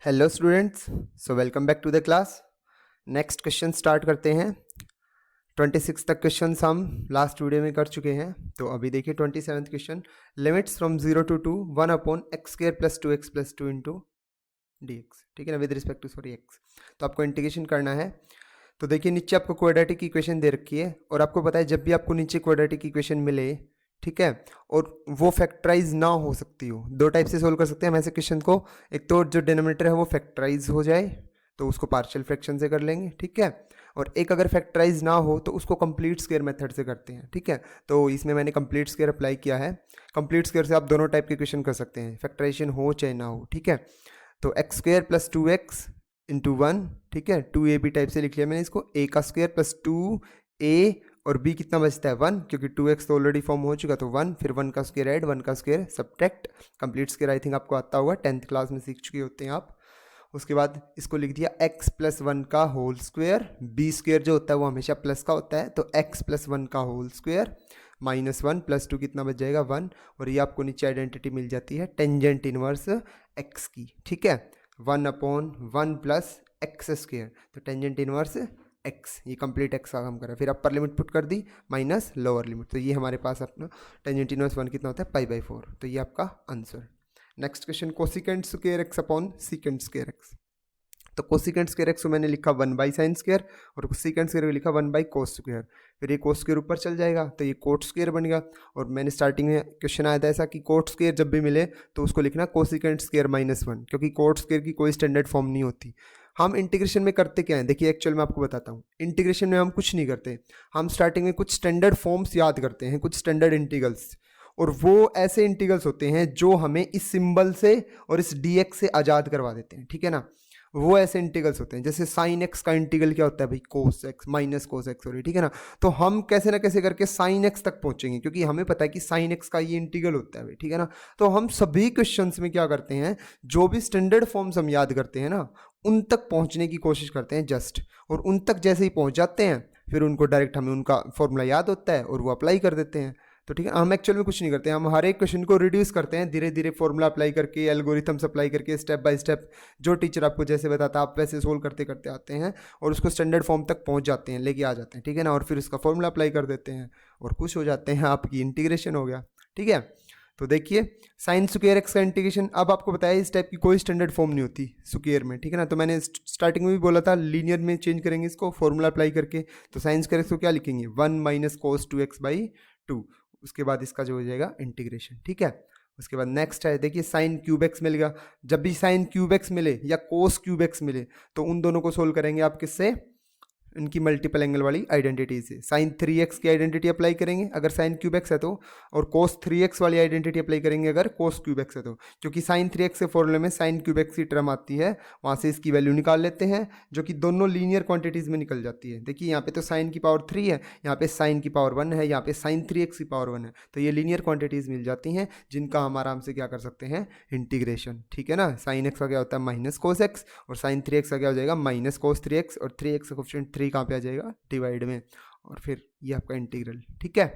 Hello students, so welcome back to the class. Next question start करते हैं। 26 तक question हम लास्ट वीडियो में कर चुके हैं, तो अभी देखिए 27th question. Limits from 0 to 2 1 upon x square plus 2x plus 2 into d x, ठीक है ना, with respect to sorry x. तो आपको इंटीग्रेशन करना है। तो देखिए नीचे आपको क्वाड्रेटिक इक्वेशन दे रखी है, और आपको पता है जब भी आपको नीचे क्वाड्रेटिक इक्वेशन मिले, ठीक है, और वो फैक्टराइज ना हो सकती हो, दो टाइप से सोल्व कर सकते हैं हम ऐसे क्वेश्चन को। एक तो जो डिनोमिनेटर है वो फैक्टराइज हो जाए तो उसको पार्शियल फ्रैक्शन से कर लेंगे, ठीक है, और एक अगर फैक्टराइज ना हो तो उसको कंप्लीट स्क्वायर मेथड से करते हैं, ठीक है। तो इसमें मैंने कंप्लीट स्क्वायर अप्लाई किया है। कंप्लीट स्क्वायर से आप दोनों टाइप के क्वेश्चन कर सकते हैं, फैक्टराइजेशन हो चाहे ना हो, ठीक है। तो x square plus 2x into 1, ठीक है, 2ab टाइप से लिख लिया मैंने इसको। a का स्क्वायर प्लस 2a और b कितना बचता है 1, क्योंकि 2x तो ऑलरेडी फॉर्म हो चुका, तो 1, फिर 1 का स्क्वायर ऐड, 1 का square subtract. Complete square I think आपको आता होगा, 10th क्लास में सीख चुके होते हैं आप। उसके बाद इसको लिख दिया x प्लस 1 का होल स्क्वायर। b स्क्वायर जो होता है वो हमेशा प्लस का होता है, तो x प्लस 1 का होल स्क्वायर माइनस 1 प्लस 2 कितना बच जाएगा 1, और ये आपको नीचे आइडेंटिटी मिल जाती है टेंजेंट इनवर्स x की, ठीक है। 1 अपॉन 1 प्लस एक्स स्क्वायर, तो टेंजेंट इनवर्स x, ये कंप्लीट x का काम करा। फिर अपर लिमिट पुट कर दी माइनस लोअर लिमिट, तो ये हमारे पास अपना टेंजेंट इनवर्स 1 कितना होता है π/4, तो ये आपका answer. Next question, cosecant square x upon secant square x। तो कोसिकेंट स्क्वायर x को मैंने लिखा 1/sin स्क्वायर, और सीकेंट स्क्वायर को लिखा 1/cos स्क्वायर। फिर ये कोस स्क्वायर ऊपर चल जाएगा तो ये कोट स्क्वायर बन गया। और मैंने स्टार्टिंग में क्वेश्चन आया था ऐसा कि कोट स्क्वायर जब भी मिले तो उसको लिखना कोसिकेंट स्क्वायर -1, क्योंकि कोट स्क्वायर की कोई स्टैंडर्ड फॉर्म नहीं होती। हम इंटीग्रेशन में करते क्या हैं, देखिए एक्चुअल में आपको बताता हूँ। इंटीग्रेशन में हम कुछ नहीं करते, हम स्टार्टिंग में कुछ स्टैंडर्ड फॉर्म्स याद करते हैं, कुछ स्टैंडर्ड इंटीग्रल्स, और वो ऐसे इंटीग्रल्स होते हैं जो हमें इस सिंबल से और इस dx से आज़ाद करवा देते हैं, ठीक है ना। वो ऐसे इंटीग्रल्स होते हैं, जैसे साइन एक्स का इंटीग्रल क्या होता है भाई, cos x minus cos x, sorry, ठीक है ना। तो हम कैसे ना कैसे करके साइन एक्स तक पहुंचेंगे, क्योंकि हमें पता है कि साइन एक्स का ये इंटीग्रल होता है भाई, ठीक है ना। तो हम सभी क्वेश्चंस में क्या करते हैं, जो भी स्टैंडर्ड फॉर्म्स हम याद करते हैं ना, उन तक पहुंचने की कोशिश करते हैं जस्ट, और उन तक जैसे ही पहुंच जाते हैं फिर उनको डायरेक्ट हमें उनका फॉर्मूला याद होता है और वो अप्लाई कर देते हैं। तो ठीक है, हम एक्चुअल में कुछ नहीं करते, हम हर एक क्वेश्चन को रिड्यूस करते हैं धीरे धीरे, फॉर्मूला अप्लाई करके, एल्गोरिथम्स अप्लाई करके, स्टेप बाय स्टेप जो टीचर आपको जैसे बताता है आप वैसे सोल्व करते करते आते हैं, और उसको स्टैंडर्ड फॉर्म तक पहुंच जाते हैं, लेके आ जाते हैं, ठीक है ना। और फिर उसका फॉर्मूला अप्लाई कर देते हैं और खुश हो जाते हैं, आपकी इंटीग्रेशन हो गया, ठीक है। तो देखिए साइन स्क्वायर एक्स का इंटीग्रेशन, अब आपको बताया इस टाइप की कोई स्टैंडर्ड फॉर्म नहीं होती स्क्वायर में, ठीक है ना। तो मैंने स्टार्टिंग में भी बोला था लीनियर में चेंज करेंगे इसको फॉर्मूला अप्लाई करके। तो साइन स्क्वायर एक्स को क्या लिखेंगे, 1 माइनस कोस 2x/2, उसके बाद इसका जो हो जाएगा इंटीग्रेशन, ठीक है। उसके बाद नेक्स्ट है, देखिए साइन क्यूब एक्स मिलेगा। जब भी साइन क्यूब एक्स मिले या कोस क्यूब एक्स मिले तो उन दोनों को सोल्व करेंगे आप किससे, इनकी मल्टीपल एंगल वाली आइडेंटिटी से। साइन 3x की आइडेंटिटी अप्लाई करेंगे अगर साइन क्यूब एक्स है तो, और कोस 3x वाली आइडेंटिटी अप्लाई करेंगे अगर कोस क्यूब एक्स है तो, क्योंकि साइन 3x के फॉर्मूले में साइन क्यूब एक्स की टर्म आती है, वहाँ से इसकी वैल्यू निकाल लेते हैं, जो कि दोनों लीनियर क्वांटिटीज़ में निकल जाती है। देखिए यहाँ पे तो साइन की पावर 3 है, यहाँ पे साइन की पावर 1 है, यहाँ पे साइन 3x की पावर 1 है, तो ये लीनियर क्वांटिटीज़ मिल जाती हैं जिनका हम आराम से क्या कर सकते हैं, इंटीग्रेशन, ठीक है ना। साइन एक्स का क्या होता है माइनस कोस एक्स, और साइन 3x का क्या हो जाएगा माइनस कोस 3x, और 3x का कोफिशिएंट 3 कहाँ पे आ जाएगा, डिवाइड में, और फिर ये आपका इंटीग्रल, ठीक है।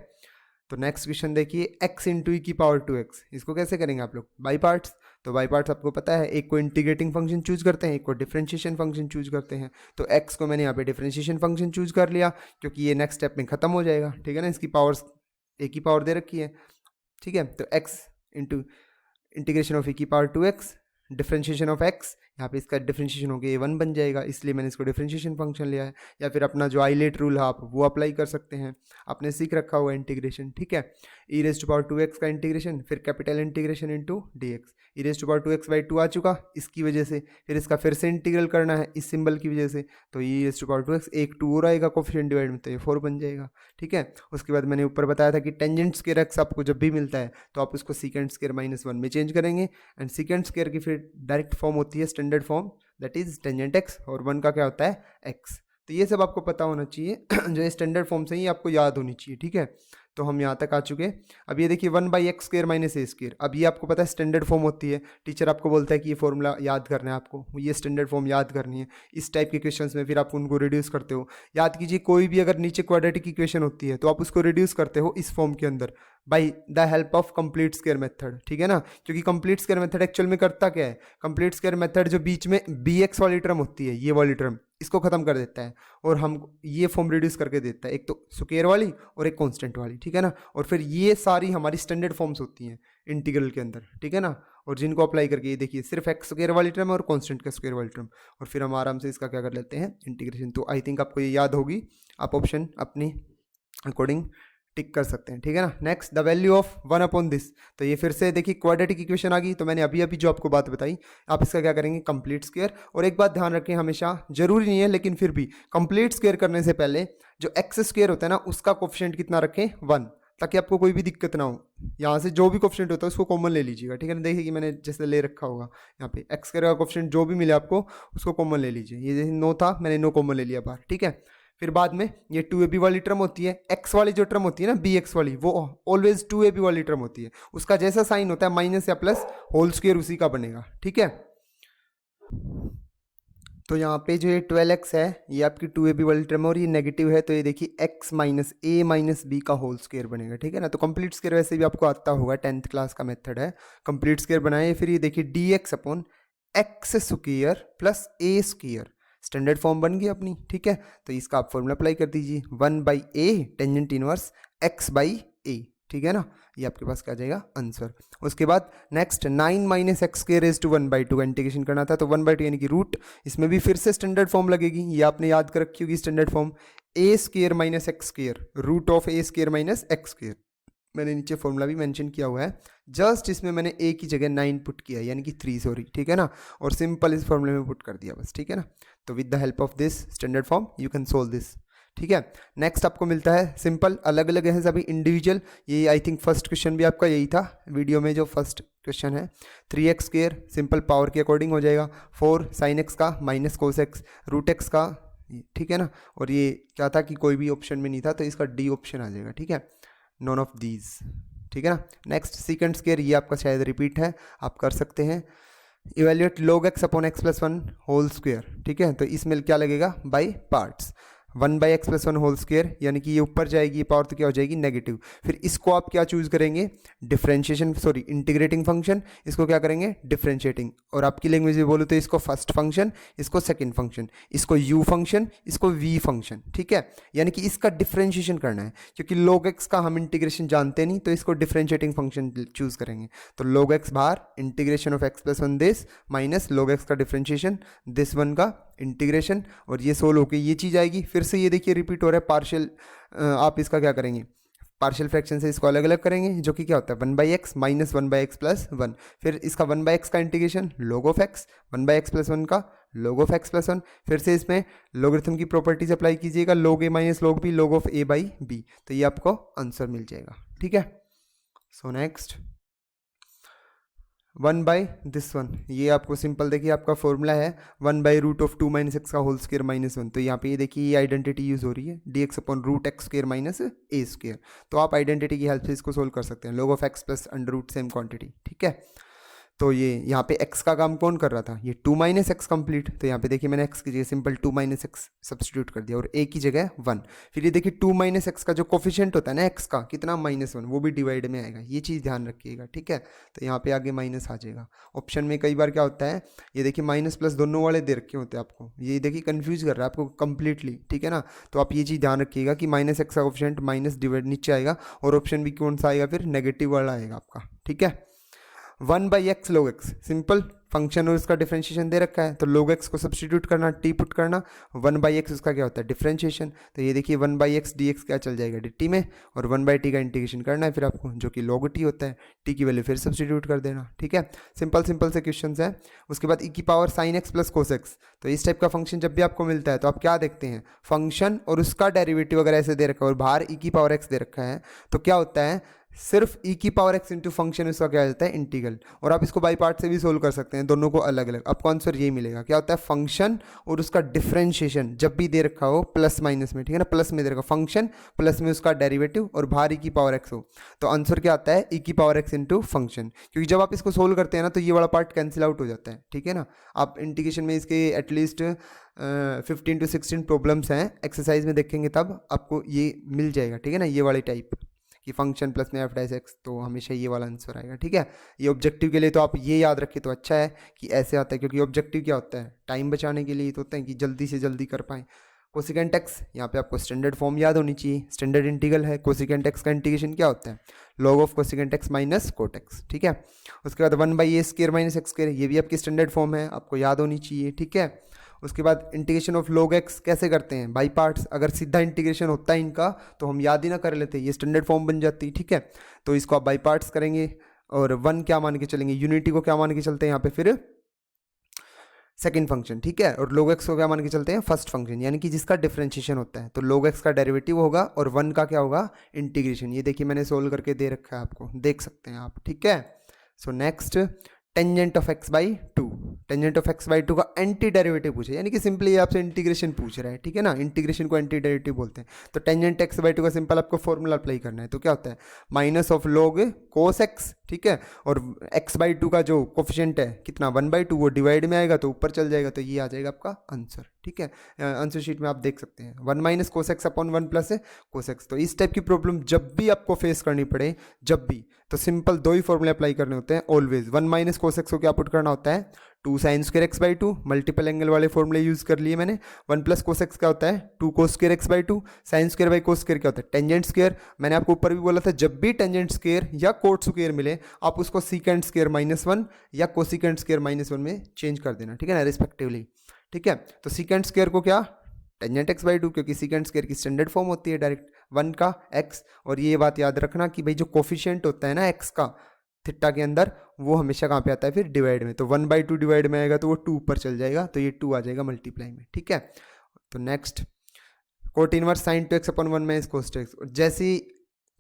तो नेक्स्ट क्वेश्चन देखिए, x इंटू ई की पावर 2x, इसको कैसे करेंगे आप लोग, बाई पार्ट्स। तो बाई पार्ट्स आपको पता है, एक को इंटीग्रेटिंग फंक्शन चूज करते हैं, एक को डिफरेंशिएशन फंक्शन चूज करते हैं। तो x को मैंने यहाँ पे डिफरेंशिएशन फंक्शन चूज कर लिया, क्योंकि ये नेक्स्ट स्टेप में खत्म हो जाएगा, ठीक है ना। इसकी पावर्स एक ही पावर दे रखी है, ठीक है। तो x इंटू इंटीग्रेशन ऑफ ई की power 2x, differentiation of x, यहाँ पे इसका डिफरेंशिएशन हो गया a1 बन जाएगा, इसलिए मैंने इसको डिफरेंशिएशन फंक्शन लिया है। या फिर अपना जो आइलेट रूल है आप वो अप्लाई कर सकते हैं, आपने सीख रखा हुआ इंटीग्रेशन, ठीक है। e raise to power 2x का इंटीग्रेशन, फिर capital integration into dx, e raise to power 2x/2 आ चुका इसकी वजह से, फिर इसका फिर से इंटीग्रल करना है इस सिंबल की वजह से, तो e raise to power 2x, एक 2 और आएगा कोफिशिएंट डिवाइड में, तो ये 4 बन जाएगा, ठीक है। उसके बाद मैंने ऊपर बताया था कि टेंजेंट स्क्वायर x आपको जब भी मिलता है तो आप उसको सीकेंट स्क्वायर -1 में चेंज करेंगे, एंड सीकेंट स्क्वायर की फिर डायरेक्ट फॉर्म होती है standard form, that is tangent x, और 1 का क्या होता है x। तो ये सब आपको पता होना चाहिए जो स्टैंडर्ड फॉर्म से ही आपको याद होनी चाहिए, ठीक है। तो हम यहाँ तक आ चुके हैं। अब ये देखिए 1/x² - a², अब ये आपको पता है स्टैंडर्ड फॉर्म होती है। टीचर आपको बोलता है कि ये फॉर्मूला याद करना है आपको, ये स्टैंडर्ड फॉर्म याद करनी है। इस टाइप के क्वेश्चंस में फिर आप उनको रिड्यूस करते हो। याद कीजिए कोई भी अगर नीचे क्वाड्रेटिक इक्वेशन होती है तो आप उसको रिड्यूस करते हो इस फॉर्म के अंदर by the help of complete square method, ठीक है ना। क्योंकि कंप्लीट स्क्वायर मेथड एक्चुअल में करता क्या है, कंप्लीट स्क्वायर मेथड जो बीच में bx वाली टर्म होती है, ये वाली टर्म, इसको खत्म कर देता है और हम ये फॉर्म रिड्यूस करके देता है, एक तो स्क्वायर वाली और एक कांस्टेंट वाली, ठीक है ना। और फिर ये सारी हमारी स्टैंडर्ड फॉर्म्स होती हैं इंटीग्रल के अंदर, ठीक है ना। और जिनको अप्लाई करके ये देखिए सिर्फ एक्स स्क्वायर वाली टर्म और कांस्टेंट का स्क्वायर वाली टर्म, और फिर हम आराम से इसका क्या कर लेते हैं, इंटीग्रेशन। तो आई थिंक आपको ये याद होगी, आप ऑप्शन अपनी अकॉर्डिंग टिक कर सकते हैं, ठीक है ना। Next the value of 1/this, तो ये फिर से देखिए क्वाड्रेटिक इक्वेशन आ गई। तो मैंने अभी जो आपको बात बताई, आप इसका क्या करेंगे, कंप्लीट स्क्वायर। और एक बात ध्यान रखें, हमेशा जरूरी नहीं है लेकिन फिर भी कंप्लीट स्क्वायर करने से पहले जो एक्स स्क्वायर होता है ना उसका कोफिशिएंट कितना रखें, 1, ताकि आपको कोई भी दिक्कत ना हो। यहाँ से जो भी कोफिशिएंट होता है उसको कॉमन ले लीजिएगा, ठीक है ना। देखिए कि मैंने जैसे ले रखा होगा यहाँ पे एक्स स्क्वायर का कोफिशिएंट जो भी मिले आपको उसको कॉमन ले लीजिए। ये जैसे 9 था, मैंने 9 कॉमन ले लिया बाहर, ठीक है। फिर बाद में ये 2ab वाली टर्म होती है, x वाली जो टर्म होती है ना bx वाली, वो ऑलवेज 2ab वाली टर्म होती है। उसका जैसा साइन होता है माइनस या प्लस, होल स्क्वायर उसी का बनेगा, ठीक है। तो यहाँ पे जो ये 12x है ये आपकी 2ab वाली टर्म और ये नेगेटिव है, तो ये देखिए x - a - b का होल स्क्वायर बनेगा, ठीक है ना। तो कंप्लीट स्क्वायर वैसे भी आपको आता होगा, 10th क्लास का मेथड है, कंप्लीट स्क्वायर बनाए। फिर ये देखिए dx/x² + a², स्टैंडर्ड फॉर्म बन गई अपनी, ठीक है। तो इसका आप फॉर्मूला अप्लाई कर दीजिए, 1/a टेंजेंट इनवर्स x/a, ठीक है ना। ये आपके पास क्या आ जाएगा आंसर। उसके बाद नेक्स्ट 9 - x² raised to 1/2 का इंटीग्रेशन करना था, तो 1/2 यानी कि रूट, इसमें भी फिर से स्टैंडर्ड फॉर्म लगेगी, ये आपने याद कर रखी होगी standard form, a² - x², root of a² - x²। मैंने नीचे फॉर्मूला भी मेंशन किया हुआ है, जस्ट इसमें मैंने a की जगह 9 पुट किया, यानी कि 3 सॉरी, ठीक है ना। और सिंपल इस फॉर्मूले में पुट कर दिया बस, ठीक है ना। तो with the help of this standard form you can solve this, ठीक है। नेक्स्ट आपको मिलता है सिंपल, अलग अलग है सभी इंडिविजुअल। ये आई थिंक फर्स्ट क्वेश्चन भी आपका यही था वीडियो में, जो फर्स्ट क्वेश्चन है 3x² सिंपल पावर के अकॉर्डिंग हो जाएगा, 4 sin x का minus cos x, root x का, ठीक है ना। और ये क्या था कि कोई भी ऑप्शन में नहीं था, तो इसका डी ऑप्शन आ जाएगा, ठीक है, नॉन ऑफ दीज, ठीक है ना। नेक्स्ट सेकंड स्क्वायर, ये आपका शायद रिपीट है, आप कर सकते हैं। Evaluate log x / x+1 whole square, ठीक है। तो इसमें क्या लगेगा, by parts, 1/x+1 whole square, यानी कि ये ऊपर जाएगी पावर तो क्या हो जाएगी नेगेटिव। फिर इसको आप क्या चूज करेंगे, डिफरेंशिएशन सॉरी इंटीग्रेटिंग फंक्शन, इसको क्या करेंगे डिफरेंशिएटिंग। और आपकी लैंग्वेज में बोलो तो इसको फर्स्ट फंक्शन, इसको सेकंड फंक्शन, इसको u फंक्शन, इसको v फंक्शन, ठीक है। यानी कि इसका डिफरेंशिएशन करना है, क्योंकि log x का हम इंटीग्रेशन जानते नहीं, तो इसको डिफरेंशिएटिंग फंक्शन चूज करेंगे। तो log x बाहर, integration of x+1 this minus log x का डिफरेंशिएशन दिस 1 का इंटीग्रेशन, और ये सोल्व होके ये चीज़ आएगी। फिर से ये देखिए रिपीट हो रहा है पार्शियल, आप इसका क्या करेंगे, पार्शियल फ्रैक्शन से इसको अलग अलग करेंगे, जो कि क्या होता है 1/x माइनस 1/x प्लस 1। फिर इसका 1/x का integration log of x, 1/x+1 का log ऑफ x+1। फिर से इसमें लॉगरिथम की प्रॉपर्टीज अप्लाई कीजिएगा, log a minus log b, log of a/b, तो ये आपको आंसर मिल जाएगा, ठीक है। सो नेक्स्ट 1/this 1, ये आपको सिंपल देखिए आपका फॉर्मूला है 1/√2 - x का होल स्क्वायर माइनस 1। तो यहाँ पे ये देखिए ये आइडेंटिटी यूज हो रही है dx/√x² माइनस a²। तो आप आइडेंटिटी की हेल्प से इसको सोल्व कर सकते हैं, log of x plus under root same quantity, ठीक है। तो ये यहाँ पे x का काम कौन कर रहा था, ये 2 - x कंप्लीट। तो यहाँ पे देखिए मैंने x की जगह सिंपल 2 - x सब्सटीट्यूट कर दिया और a की जगह 1। फिर ये देखिए 2 - x का जो कोफिशिएंट होता है ना x का, कितना -1, वो भी डिवाइड में आएगा, ये चीज़ ध्यान रखिएगा, ठीक है। तो यहाँ पे आगे माइनस आ जाएगा। ऑप्शन में कई बार क्या होता है, ये देखिए माइनस प्लस दोनों वाले दे रखे होते हैं आपको, ये देखिए कन्फ्यूज कर रहा है आपको कंप्लीटली, ठीक है ना। तो आप ये चीज़ ध्यान रखिएगा कि -x का कोफिशिएंट माइनस डिवाइड नीचे आएगा, और ऑप्शन भी कौन सा आएगा, फिर नेगेटिव वाला आएगा आपका, ठीक है। 1/x log x simple function और उसका डिफरेंशिएशन दे रखा है, तो log x को सब्सटीट्यूट करना, t पुट करना, 1/x उसका क्या होता है डिफरेंशिएशन। तो ये देखिए 1/x dx क्या चल जाएगा dt में, और 1/t का इंटीग्रेशन करना है फिर आपको, जो कि log t होता है, t की वैल्यू फिर सब्सटीट्यूट कर देना, ठीक है। सिंपल से क्वेश्चन है। उसके बाद e की power sin x plus cos x, तो इस टाइप का फंक्शन जब भी आपको मिलता है तो आप क्या देखते हैं, फंक्शन और उसका डेरिवेटिव अगर ऐसे दे रखा है और बाहर e की पावर x दे रखा है, तो क्या होता है सिर्फ e की पावर x इंटू फंक्शन उसका क्या जाता है इंटीग्रल, और आप इसको बाई पार्ट से भी सोल्व कर सकते हैं, दोनों को अलग अलग। आपको आंसर ये मिलेगा, क्या होता है फंक्शन और उसका डिफरेंशिएशन जब भी दे रखा हो प्लस माइनस में, ठीक है ना, प्लस में दे रखा फंक्शन प्लस में उसका डेरिवेटिव और बाहर e की पावर x हो, तो आंसर क्या आता है e की पावर x इंटू फंक्शन। क्योंकि जब आप इसको सोल्व करते हैं ना तो ये वाला पार्ट कैंसिल आउट हो जाता है, ठीक है ना। आप इंटीग्रेशन में इसके एटलीस्ट 15 to 16 प्रॉब्लम्स हैं, एक्सरसाइज में देखेंगे तब आपको ये मिल जाएगा, ठीक है ना, ये वाली टाइप कि फंक्शन प्लस में एफ डैश एक्स, तो हमेशा ये वाला आंसर आएगा, ठीक है। ये ऑब्जेक्टिव के लिए तो आप ये याद रखें तो अच्छा है कि ऐसे आता है, क्योंकि ऑब्जेक्टिव क्या होता है टाइम बचाने के लिए तो होता है कि जल्दी से जल्दी कर पाएँ। कोसिकेंट एक्स, यहाँ पे आपको स्टैंडर्ड फॉर्म याद होनी चाहिए, स्टैंडर्ड इंटीग्रल है। कोसिकेंट एक्स का इंटीग्रेशन क्या होता है log of cosecant x minus cot x, ठीक है। उसके बाद 1/a² माइनस x², ये भी आपकी स्टैंडर्ड फॉर्म है, आपको याद होनी चाहिए, ठीक है। उसके बाद इंटीग्रेशन ऑफ log x कैसे करते हैं बाई पार्ट्स, अगर सीधा इंटीग्रेशन होता है इनका तो हम याद ही ना कर लेते, ये स्टैंडर्ड फॉर्म बन जाती, ठीक है। तो इसको आप बाई पार्ट्स करेंगे और 1 क्या मान के चलेंगे, यूनिटी को क्या मान के चलते हैं यहाँ पे फिर सेकंड फंक्शन, ठीक है, और log x को क्या मान के चलते हैं फर्स्ट फंक्शन, यानी कि जिसका डिफरेंशिएशन होता है। तो log x का डेरिवेटिव होगा और 1 का क्या होगा इंटीग्रेशन। ये देखिए मैंने सोल्व करके दे रखा है, आपको देख सकते हैं आप, ठीक है। So next tangent of x/2, tangent of x/2 का एंटी डेरिवेटिव पूछे, यानी कि सिंपली आपसे इंटीग्रेशन पूछ रहा है, ठीक है ना, इंटीग्रेशन को एंटी डेरिवेटिव बोलते हैं। तो टेंजेंट x/2 का सिंपल आपको फॉर्मूला अप्लाई करना है, तो क्या होता है minus of log cos x, ठीक है, और x/2 का जो कोफिशिएंट है कितना 1/2, वो डिवाइड में आएगा तो ऊपर चल जाएगा, तो ये आ जाएगा आपका आंसर, ठीक है। आंसर शीट में आप देख सकते हैं 1 minus cos x upon 1 plus cos x। तो इस टाइप की प्रॉब्लम जब भी आपको फेस करनी पड़े, जब भी, तो सिंपल दो ही फॉर्मूले अप्लाई करने होते हैं ऑलवेज। 1 माइनस cos x को क्या पुट करना होता है 2 sin² x/2, मल्टीपल एंगल वाले फॉर्मूले यूज कर लिए मैंने। 1 प्लस cos x क्या होता है 2 cos² x/2, sin² cos² क्या होता है टेंजेंट स्क्वायर। मैंने आपको ऊपर भी बोला था जब भी टेंजेंट स्क्वायर या कोट स्क्वायर मिले आप उसको सीकेंट स्क्वायर -1 या कोसिकेंट स्क्वायर -1 में चेंज कर देना, ठीक है ना, रिस्पेक्टिवली, ठीक है। तो सीकेंट स्क्वायर को क्या टेंजेंट x/2, क्योंकि सीकेंट स्क्वायर की स्टैंडर्ड फॉर्म होती है डायरेक्ट 1 का x, और ये बात याद रखना कि भाई जो कोफिशिएंट होता है ना x का थीटा के अंदर, वो हमेशा कहाँ पे आता है फिर डिवाइड में। तो 1/2 डिवाइड में आएगा तो वो 2 ऊपर चल जाएगा, तो ये 2 आ जाएगा मल्टीप्लाई में, ठीक है। तो next cot inverse sin 2x upon 1 minus cos 2x। जैसे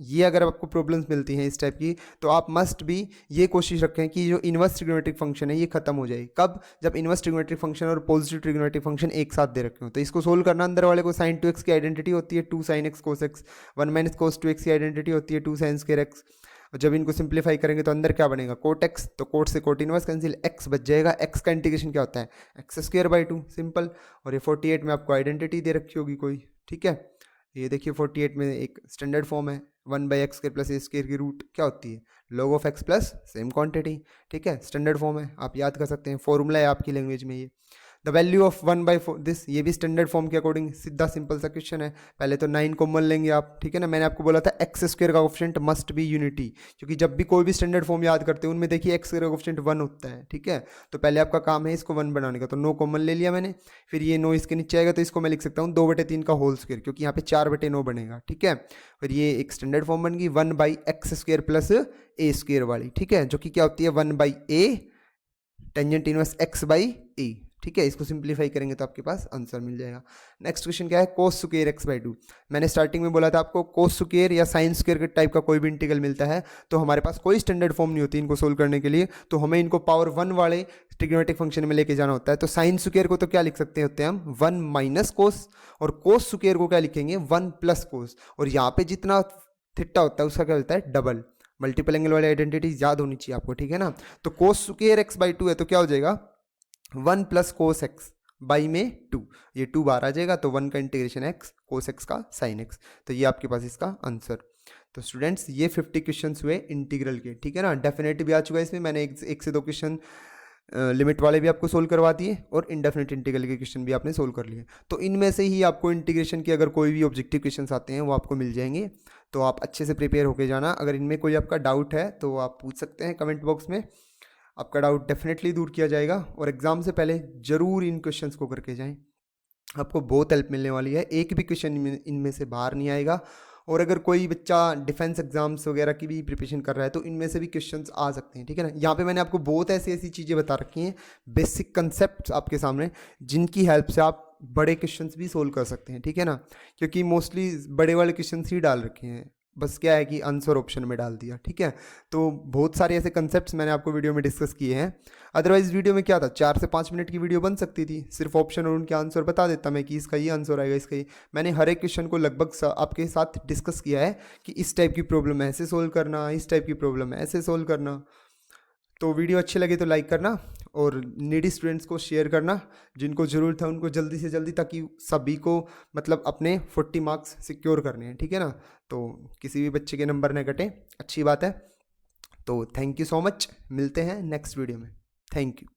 ये अगर आपको प्रॉब्लम्स मिलती हैं इस टाइप की, तो आप मस्ट भी ये कोशिश रखें कि जो इनवर्स ट्रिग्नोमेट्रिक फंक्शन है ये खत्म हो जाए। कब, जब इनवर्स ट्रिग्नोमेट्रिक फंक्शन और पॉजिटिव ट्रिग्नोमेट्रिक फंक्शन एक साथ दे रखे हो। तो इसको सोल्व करना, अंदर वाले को sin 2x की आइडेंटिटी होती है 2 sin x cos x, 1 minus cos 2x की आइडेंटिटी होती है 2 sin square x। और जब इनको सिंप्लीफाई करेंगे तो अंदर क्या बनेगा कोट x, तो कोट से कोट इनवर्स कैंसिल, x बच जाएगा। x का इंटीग्रेशन क्या होता है x² 2 सिंपल। और ये 48 में आपको आइडेंटिटी दे रखी होगी कोई, ठीक है। ये देखिए 48 में एक स्टैंडर्ड फॉर्म है 1/x² प्लस a² की रूट क्या होती है log of x plus same quantity, ठीक है, स्टैंडर्ड फॉर्म है, आप याद कर सकते हैं, फॉर्मूला है आपकी लैंग्वेज में ये। द वैल्यू ऑफ 1/4 दिस, ये भी स्टैंडर्ड फॉर्म के अकॉर्डिंग सीधा सिंपल सा क्वेश्चन है। पहले तो 9 कॉमन लेंगे आप, ठीक है ना। मैंने आपको बोला था x² का कोफिशिएंट मस्ट बी यूनिटी, क्योंकि जब भी कोई भी स्टैंडर्ड फॉर्म याद करते हैं उनमें देखिए x का कोफिशिएंट 1 होता है, ठीक है। तो पहले आपका काम है इसको 1 बनाने का, तो 9 कॉमन ले लिया मैंने, फिर ये 9 इसके नीचे आएगा तो इसको मैं लिख सकता हूँ 2/3 का होल स्क्वायर, क्योंकि यहाँ पे 4/9 बनेगा, ठीक है। फिर ये एक स्टैंडर्ड फॉर्म बन गई 1/x² प्लस a² वाली, ठीक है, जो कि क्या होती है 1/a टेंजेंट इनवर्स x/a, ठीक है। इसको सिंप्लीफाई करेंगे तो आपके पास आंसर मिल जाएगा। नेक्स्ट क्वेश्चन क्या है cos स्क्वायर x/2। मैंने स्टार्टिंग में बोला था आपको cos स्क्वायर या sin स्क्वायर के टाइप का कोई भी इंटीग्रल मिलता है तो हमारे पास कोई स्टैंडर्ड फॉर्म नहीं होती इनको सोल्व करने के लिए, तो हमें इनको पावर 1 वाले ट्रिग्नोमेट्रिक फंक्शन में लेके जाना होता है। तो sin स्क्वायर को तो क्या लिख सकते होते हैं हम 1 माइनस कोस, और cos स्क्वायर को क्या लिखेंगे 1 प्लस कोस, और यहाँ पे जितना थीटा होता है उसका क्या होता है डबल। मल्टीपल एंगल वाली आइडेंटिटी याद होनी चाहिए आपको, ठीक है ना। तो cos स्क्वायर x/2 है तो क्या हो जाएगा 1 प्लस cos x बाई में 2, ये 2 बाहर आ जाएगा, तो 1 का इंटीग्रेशन x cos x का sin x, तो ये आपके पास इसका आंसर। तो स्टूडेंट्स ये 50 क्वेश्चन हुए इंटीग्रल के, ठीक है ना। डेफिनेट भी आ चुका है इसमें, मैंने एक से दो क्वेश्चन लिमिट वाले भी आपको सोल्व करवा दिए और इंडेफिनेट इंटीग्रल के क्वेश्चन भी आपने सोल्व कर लिए। तो इनमें से ही आपको इंटीग्रेशन के अगर कोई भी ऑब्जेक्टिव क्वेश्चन आते हैं वो आपको मिल जाएंगे, तो आप अच्छे से प्रिपेयर होके जाना। अगर इनमें कोई आपका डाउट है तो आप पूछ सकते हैं कमेंट बॉक्स में, आपका डाउट डेफिनेटली दूर किया जाएगा। और एग्ज़ाम से पहले ज़रूर इन क्वेश्चंस को करके जाएं, आपको बहुत हेल्प मिलने वाली है, एक भी क्वेश्चन इनमें से बाहर नहीं आएगा। और अगर कोई बच्चा डिफेंस एग्जाम्स वगैरह की भी प्रिपरेशन कर रहा है तो इनमें से भी क्वेश्चंस आ सकते हैं, ठीक है ना। यहाँ पे मैंने आपको बहुत ऐसी ऐसी चीज़ें बता रखी हैं, बेसिक कंसेप्ट आपके सामने, जिनकी हेल्प से आप बड़े क्वेश्चंस भी सोल्व कर सकते हैं, ठीक है ना। क्योंकि मोस्टली बड़े वाले क्वेश्चंस ही डाल रखे हैं बस क्या है कि आंसर ऑप्शन में डाल दिया, ठीक है। तो बहुत सारे ऐसे कंसेप्ट्स मैंने आपको वीडियो में डिस्कस किए हैं। अदरवाइज वीडियो में क्या था, 4 से 5 मिनट की वीडियो बन सकती थी, सिर्फ ऑप्शन और उनके आंसर बता देता मैं कि इसका ये आंसर आएगा, इसका ये। मैंने हर एक क्वेश्चन को लगभग आपके साथ डिस्कस किया है कि इस टाइप की प्रॉब्लम है ऐसे सोल्व करना, इस टाइप की प्रॉब्लम है ऐसे सोल्व करना। तो वीडियो अच्छी लगे तो लाइक करना और नीडी स्टूडेंट्स को शेयर करना, जिनको ज़रूरत है उनको जल्दी से जल्दी, ताकि सभी को मतलब अपने 40 मार्क्स सिक्योर करने हैं, ठीक है ना। तो किसी भी बच्चे के नंबर न कटे, अच्छी बात है। तो थैंक यू सो मच, मिलते हैं नेक्स्ट वीडियो में। Thank you.